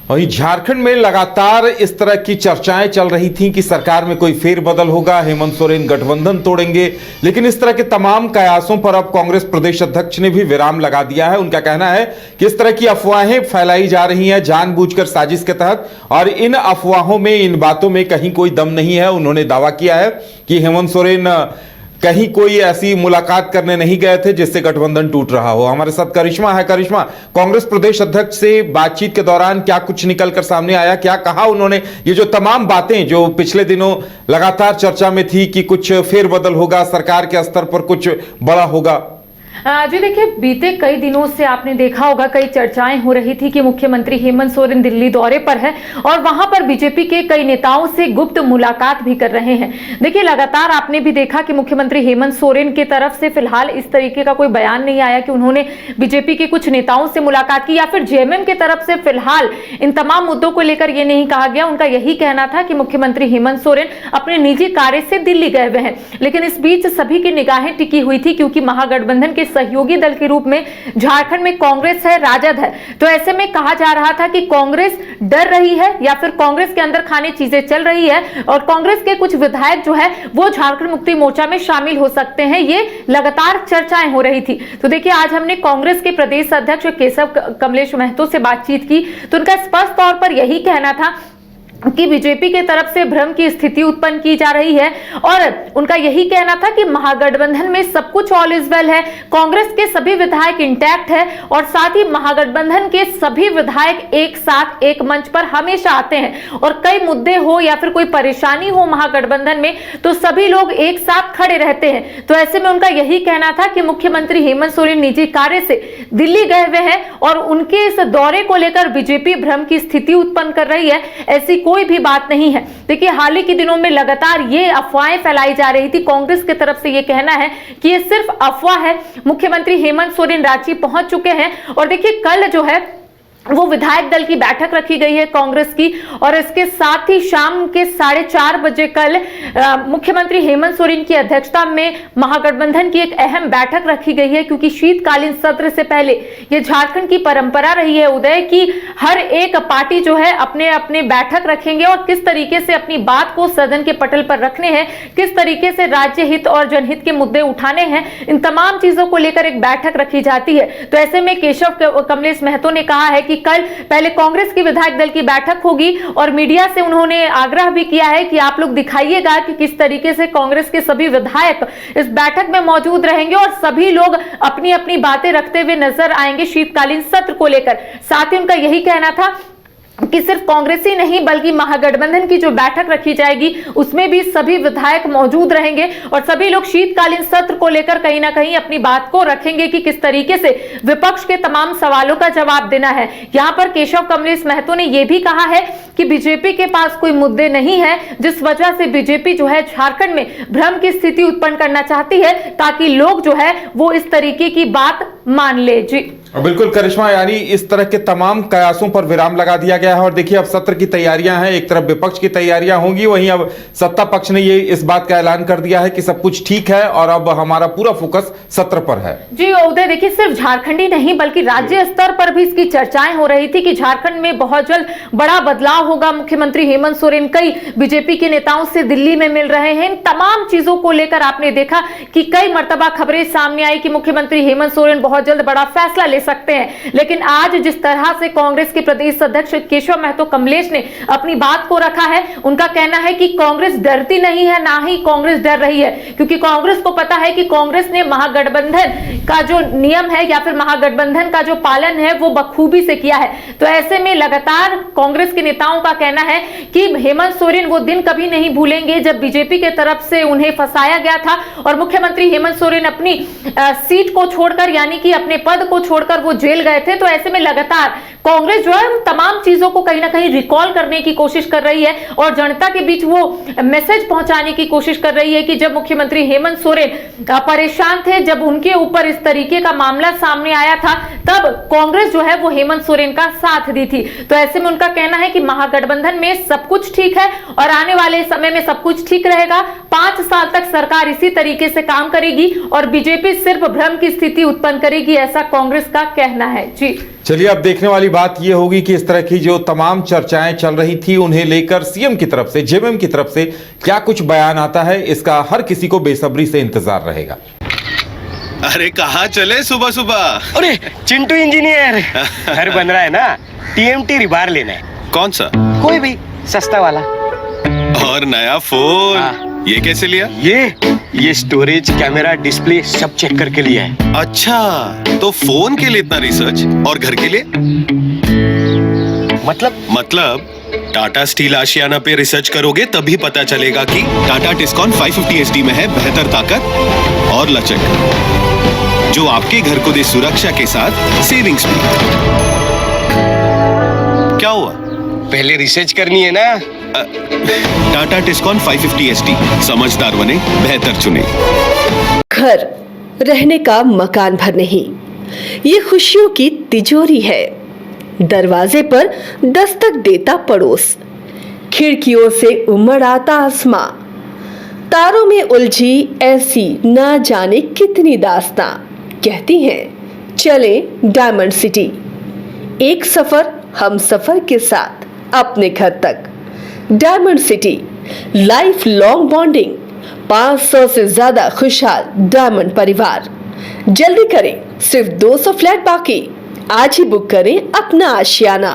वहीं झारखंड में लगातार इस तरह की चर्चाएं चल रही थीं कि सरकार में कोई फेरबदल होगा, हेमंत सोरेन गठबंधन तोड़ेंगे। लेकिन इस तरह के तमाम कयासों पर अब कांग्रेस प्रदेश अध्यक्ष ने भी विराम लगा दिया है। उनका कहना है कि इस तरह की अफवाहें फैलाई जा रही हैं जानबूझकर साजिश के तहत, और इन अफवाहों में, इन बातों में कहीं कोई दम नहीं है। उन्होंने दावा किया है कि हेमंत सोरेन कहीं कोई ऐसी मुलाकात करने नहीं गए थे जिससे गठबंधन टूट रहा हो। हमारे साथ करिश्मा है। करिश्मा, कांग्रेस प्रदेश अध्यक्ष से बातचीत के दौरान क्या कुछ निकलकर सामने आया, क्या कहा उन्होंने? ये जो तमाम बातें जो पिछले दिनों लगातार चर्चा में थी कि कुछ फेरबदल होगा, सरकार के स्तर पर कुछ बड़ा होगा। जी देखिए, बीते कई दिनों से आपने देखा होगा कई चर्चाएं हो रही थी कि मुख्यमंत्री हेमंत सोरेन दिल्ली दौरे पर है और वहां पर बीजेपी के कई नेताओं से गुप्त मुलाकात भी कर रहे हैं। देखिए, लगातार आपने भी देखा कि मुख्यमंत्री हेमंत सोरेन की तरफ से फिलहाल इस तरीके का कोई बयान नहीं आया कि उन्होंने बीजेपी के कुछ नेताओं से मुलाकात की, या फिर जेएमएम की तरफ से फिलहाल इन तमाम मुद्दों को लेकर यह नहीं कहा गया। उनका यही कहना था कि मुख्यमंत्री हेमंत सोरेन अपने निजी कार्य से दिल्ली गए हुए हैं। लेकिन इस बीच सभी की निगाहें टिकी हुई थी क्योंकि महागठबंधन के सहयोगी दल के रूप में झारखंड में कांग्रेस है, राजद है। तो ऐसे में कहा जा रहा था कि कांग्रेस डर रही है या फिर कांग्रेस के अंदर खाने चीजें चल रही है और कांग्रेस के कुछ विधायक जो है वो झारखंड मुक्ति मोर्चा में शामिल हो सकते हैं। ये लगातार चर्चाएं हो रही थी। तो देखिए, आज हमने कांग्रेस के प्रदेश अध्यक्ष केशव कमलेश महतो से बातचीत की तो उनका स्पष्ट तौर पर यही कहना था कि बीजेपी के तरफ से भ्रम की स्थिति उत्पन्न की जा रही है और उनका यही कहना था कि महागठबंधन में सब कुछ ऑल इज वेल है, कांग्रेस के सभी विधायक इंटैक्ट है और साथ ही महागठबंधन के सभी विधायक एक साथ एक मंच पर हमेशा आते हैं और कई मुद्दे हो या फिर कोई परेशानी हो महागठबंधन में तो सभी लोग एक साथ खड़े रहते हैं। तो ऐसे में उनका यही कहना था कि मुख्यमंत्री हेमंत सोरेन निजी कार्य से दिल्ली गए हुए हैं और उनके इस दौरे को लेकर बीजेपी भ्रम की स्थिति उत्पन्न कर रही है, ऐसी कोई भी बात नहीं है। देखिए, हाल ही के दिनों में लगातार ये अफवाहें फैलाई जा रही थी। कांग्रेस की तरफ से ये कहना है कि ये सिर्फ अफवाह है। मुख्यमंत्री हेमंत सोरेन रांची पहुंच चुके हैं और देखिए, कल जो है वो विधायक दल की बैठक रखी गई है कांग्रेस की और इसके साथ ही शाम के 4:30 बजे कल मुख्यमंत्री हेमंत सोरेन की अध्यक्षता में महागठबंधन की एक अहम बैठक रखी गई है क्योंकि शीतकालीन सत्र से पहले ये झारखंड की परंपरा रही है उदय की हर एक पार्टी जो है अपने अपने बैठक रखेंगे और किस तरीके से अपनी बात को सदन के पटल पर रखने हैं, किस तरीके से राज्य हित और जनहित के मुद्दे उठाने हैं, इन तमाम चीजों को लेकर एक बैठक रखी जाती है। तो ऐसे में केशव कमलेश महतो ने कहा है कि कल पहले कांग्रेस की विधायक दल की बैठक होगी और मीडिया से उन्होंने आग्रह भी किया है कि आप लोग दिखाइएगा कि किस तरीके से कांग्रेस के सभी विधायक इस बैठक में मौजूद रहेंगे और सभी लोग अपनी अपनी बातें रखते हुए नजर आएंगे शीतकालीन सत्र को लेकर। साथ ही उनका यही कहना था कि सिर्फ कांग्रेस ही नहीं बल्कि महागठबंधन की जो बैठक रखी जाएगी उसमें भी सभी विधायक मौजूद रहेंगे और सभी लोग शीतकालीन सत्र को लेकर कहीं ना कहीं अपनी बात को रखेंगे कि किस तरीके से विपक्ष के तमाम सवालों का जवाब देना है। यहाँ पर केशव कमलेश महतो ने यह भी कहा है कि बीजेपी के पास कोई मुद्दे नहीं है जिस वजह से बीजेपी जो है झारखंड में भ्रम की स्थिति उत्पन्न करना चाहती है ताकि लोग जो है वो इस तरीके की बात मान ले। जी बिल्कुल करिश्मा, यानी इस तरह के तमाम कयासों पर विराम लगा दिया गया है और देखिए अब सत्र की तैयारियां हैं, एक तरफ विपक्ष की तैयारियां होंगी, वहीं अब सत्ता पक्ष ने ये इस बात का ऐलान कर दिया है कि सब कुछ ठीक है और अब हमारा पूरा फोकस सत्र पर है। जी उदय, देखिए सिर्फ झारखंड ही नहीं बल्कि राज्य स्तर पर भी इसकी चर्चाएं हो रही थी कि झारखंड में बहुत जल्द बड़ा बदलाव होगा। मुख्यमंत्री हेमंत सोरेन कई बीजेपी के नेताओं से दिल्ली में मिल रहे हैं। इन तमाम चीजों को लेकर आपने देखा कि कई मर्तबा खबरें सामने आई कि मुख्यमंत्री हेमंत सोरेन बहुत जल्द बड़ा फैसला ले सकते हैं। लेकिन आज जिस तरह से कांग्रेस के प्रदेश अध्यक्ष केशव महतो कमलेश ने अपनी बात को रखा है, उनका कहना है कि कांग्रेस डरती नहीं है, ना ही कांग्रेस डर रही है, क्योंकि कांग्रेस को पता है कि कांग्रेस ने महागठबंधन का जो नियम है या फिर महागठबंधन का जो पालन है वो बखूबी से किया है। तो ऐसे में लगातार कांग्रेस के नेताओं का कहना है कि हेमंत सोरेन वो दिन कभी नहीं भूलेंगे जब बीजेपी के तरफ से उन्हें फंसाया गया था और मुख्यमंत्री हेमंत सोरेन अपनी सीट को छोड़कर यानी कि अपने पद को छोड़कर वो जेल गए थे। तो ऐसे में लगातार कांग्रेस जो है उन तमाम चीजों को कहीं ना कहीं रिकॉल करने की कोशिश कर रही है और जनता के बीच वो मैसेज पहुंचाने की कोशिश कर रही है कि जब मुख्यमंत्री हेमंत सोरेन परेशान थे, जब उनके ऊपर इस तरीके का मामला सामने आया था, तब कांग्रेस जो है वो हेमंत सोरेन का साथ दी थी। तो ऐसे में उनका कहना है कि महागठबंधन में सब कुछ ठीक है और आने वाले समय में सब कुछ ठीक रहेगा। 5 साल तक सरकार इसी तरीके से काम करेगी और बीजेपी सिर्फ भ्रम की स्थिति उत्पन्न करेगी, ऐसा कांग्रेस का कहना है। जी चलिए, अब देखने वाली बात यह होगी कि इस तरह की जो तमाम चर्चाएं चल रही थी उन्हें लेकर सीएम की तरफ से, जेएमएम की तरफ से क्या कुछ बयान आता है, इसका हर किसी को बेसब्री से इंतजार रहेगा। अरे कहाँ चले सुबह सुबह? अरे चिंटू इंजीनियर, घर बन रहा है ना, टीएमटी रिबार लेना है। कौन सा? कोई भी सस्ता वाला। और नया फोन? हाँ। ये कैसे लिया? ये स्टोरेज, कैमरा, डिस्प्ले सब चेक करके लिया है। अच्छा, तो फोन के लिए इतना रिसर्च और घर के लिए? मतलब टाटा स्टील आशियाना पे रिसर्च करोगे तभी पता चलेगा कि टाटा टिस्कॉन 550 HD में है बेहतर ताकत और लचक, जो आपके घर को दे सुरक्षा के साथ सेविंग्स भी। क्या हुआ? पहले रिसर्च करनी है ना। टाटा टिस्कॉन 550 HD, समझदार बने, बेहतर चुने। घर रहने का मकान भर नहीं, ये खुशियों की तिजोरी है। दरवाजे पर दस्तक देता पड़ोस, खिड़कियों से उमड़ आता आसमां, तारों में उलझी ऐसी ना जाने कितनी दास्तां। कहती हैं चले डायमंड सिटी, एक सफर हम सफर के साथ अपने घर तक। Diamond city, life long bonding, 500 से ज्यादा खुशहाल डायमंड परिवार। जल्दी करें, सिर्फ 200 फ्लैट बाकी। आज ही बुक करें अपना आशियाना।